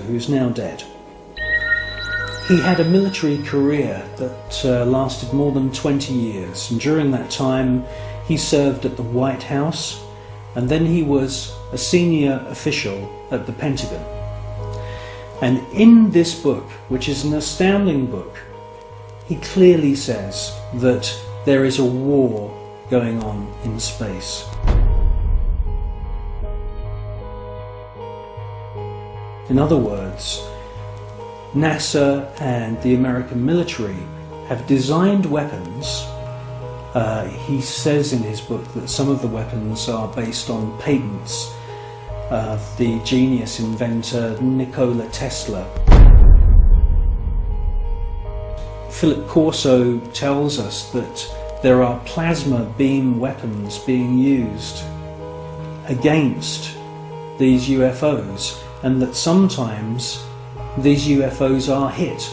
who's now dead. He had a military career that lasted more than 20 years, and during that time he served at the White House, and then he was a senior official at the Pentagon. And in this book, which is an astounding book, he clearly says that there is a war going on in space. In other words, NASA and the American military have designed weapons. He says in his book that some of the weapons are based on patents of the genius inventor Nikola Tesla. Philip Corso tells us that there are plasma beam weapons being used against these UFOs, and that sometimes these UFOs are hit.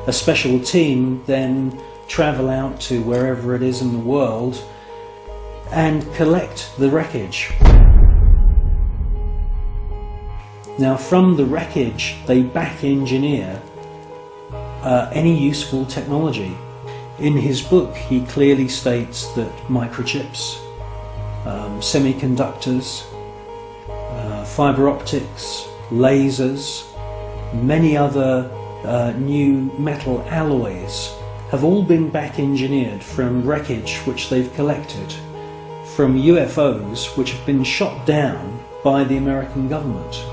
A special team then travel out to wherever it is in the world and collect the wreckage. Now, from the wreckage they back engineer any useful technology. In his book he clearly states that microchips, semiconductors, fiber optics, lasers, many other new metal alloys have all been back engineered from wreckage which they've collected from UFOs which have been shot down by the American government.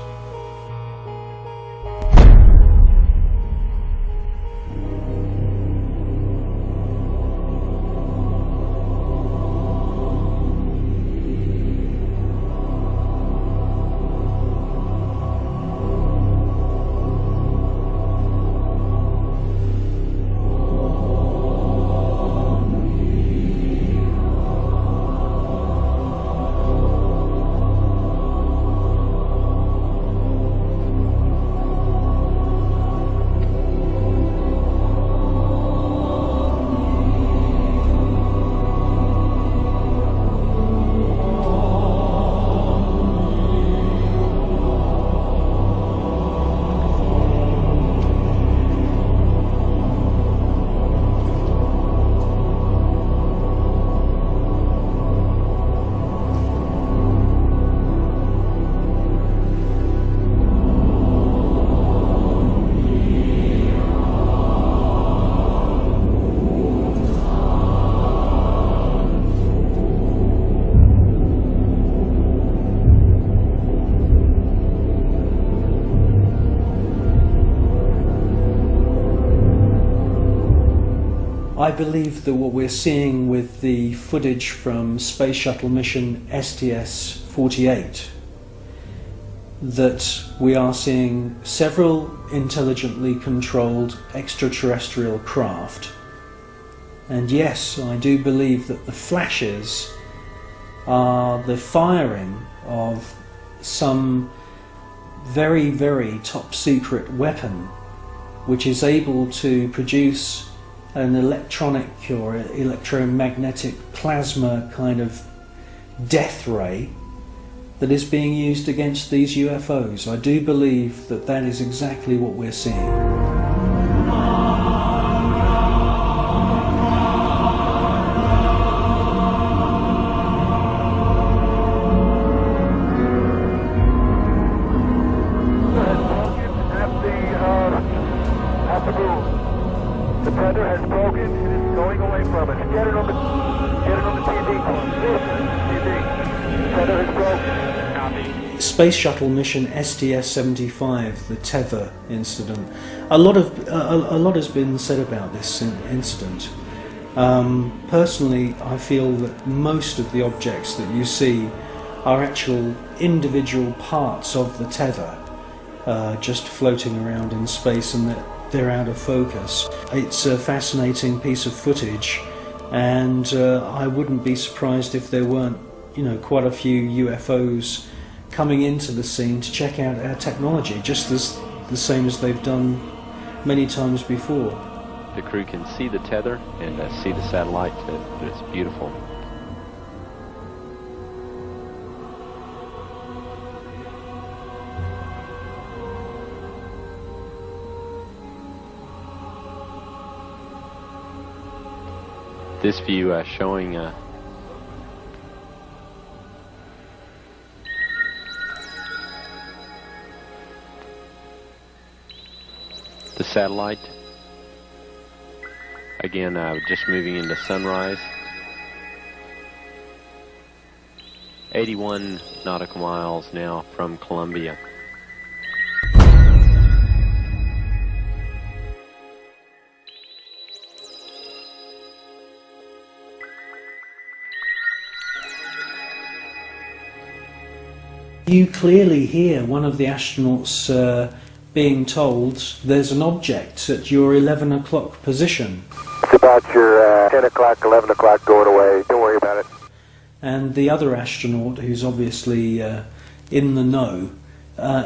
I believe that what we're seeing with the footage from Space Shuttle mission STS-48, that we are seeing several intelligently controlled extraterrestrial craft. And yes, I do believe that the flashes are the firing of some very, very top secret weapon which is able to produce an electronic or electromagnetic plasma kind of death ray that is being used against these UFOs. I do believe that that is exactly what we're seeing. Space Shuttle mission STS-75, the tether incident. A lot has been said about this incident. Personally, I feel that most of the objects that you see are actual individual parts of the tether, just floating around in space, and that they're out of focus. It's a fascinating piece of footage, and I wouldn't be surprised if there weren't, quite a few UFOs coming into the scene to check out our technology, just as the same as they've done many times before. The crew can see the tether and see the satellite. It's beautiful. This view showing the satellite. Again, just moving into sunrise. 81 nautical miles now from Columbia. You clearly hear one of the astronauts being told there's an object at your 11 o'clock position. It's about your 10 o'clock, 11 o'clock going away. Don't worry about it. And the other astronaut, who's obviously in the know,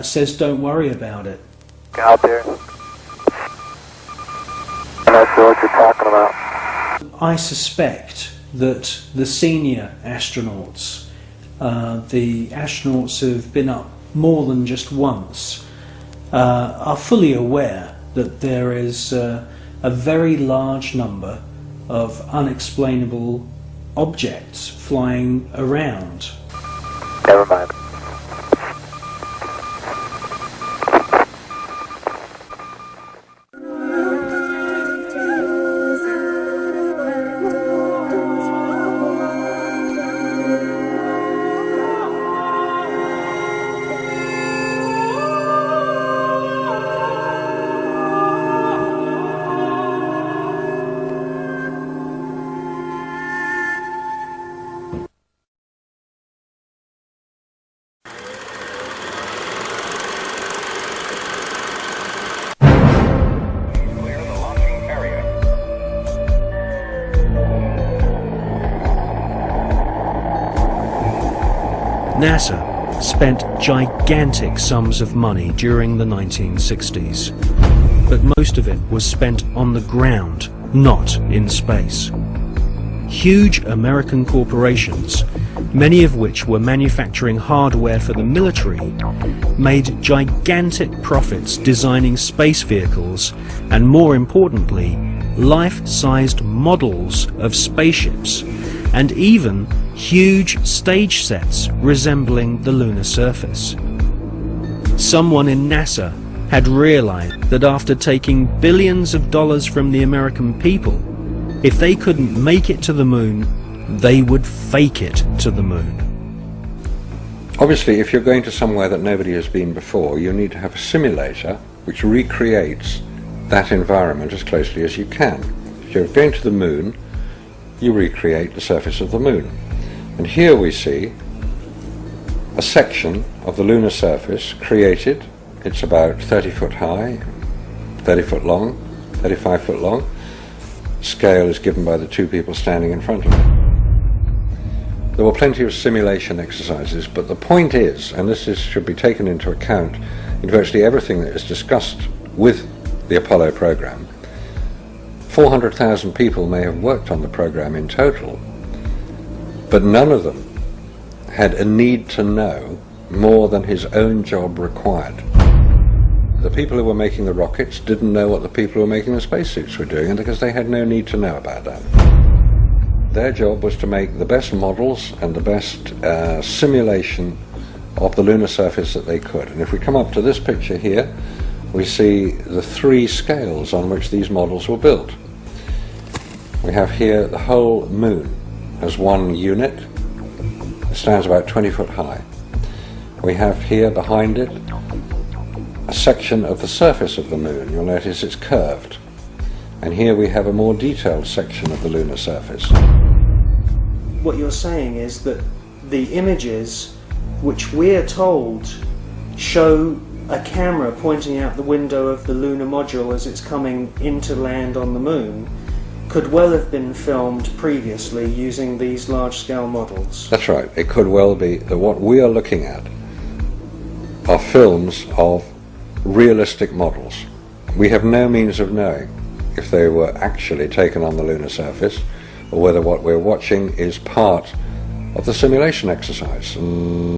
says don't worry about it. Out there. I'm not sure what you're talking about. I suspect that the senior astronauts, the astronauts who've been up more than just once, are fully aware that there is a very large number of unexplainable objects flying around. Never mind. NASA spent gigantic sums of money during the 1960s, but most of it was spent on the ground, not in space. Huge American corporations, many of which were manufacturing hardware for the military, made gigantic profits designing space vehicles and, more importantly, life-sized models of spaceships, and even huge stage sets resembling the lunar surface. Someone in NASA had realized that after taking billions of dollars from the American people, if they couldn't make it to the moon, they would fake it to the moon. Obviously, if you're going to somewhere that nobody has been before, you need to have a simulator which recreates that environment as closely as you can. If you're going to the moon, you recreate the surface of the moon. And here we see a section of the lunar surface created. It's about 30 foot high, 30 foot long, 35 foot long. Scale is given by the two people standing in front of it. There were plenty of simulation exercises, but the point is, and should be taken into account in virtually everything that is discussed with the Apollo program, 400,000 people may have worked on the program in total, but none of them had a need to know more than his own job required. The people who were making the rockets didn't know what the people who were making the spacesuits were doing, and because they had no need to know about that. Their job was to make the best models and the best simulation of the lunar surface that they could. And if we come up to this picture here, we see the three scales on which these models were built. We have here the whole moon as one unit. It stands about 20 foot high. We have here behind it a section of the surface of the moon. You'll notice it's curved. And here we have a more detailed section of the lunar surface. What you're saying is that the images which we're told show a camera pointing out the window of the lunar module as it's coming into land on the moon could well have been filmed previously using these large-scale models. That's right. It could well be that what we are looking at are films of realistic models. We have no means of knowing if they were actually taken on the lunar surface or whether what we're watching is part of the simulation exercise.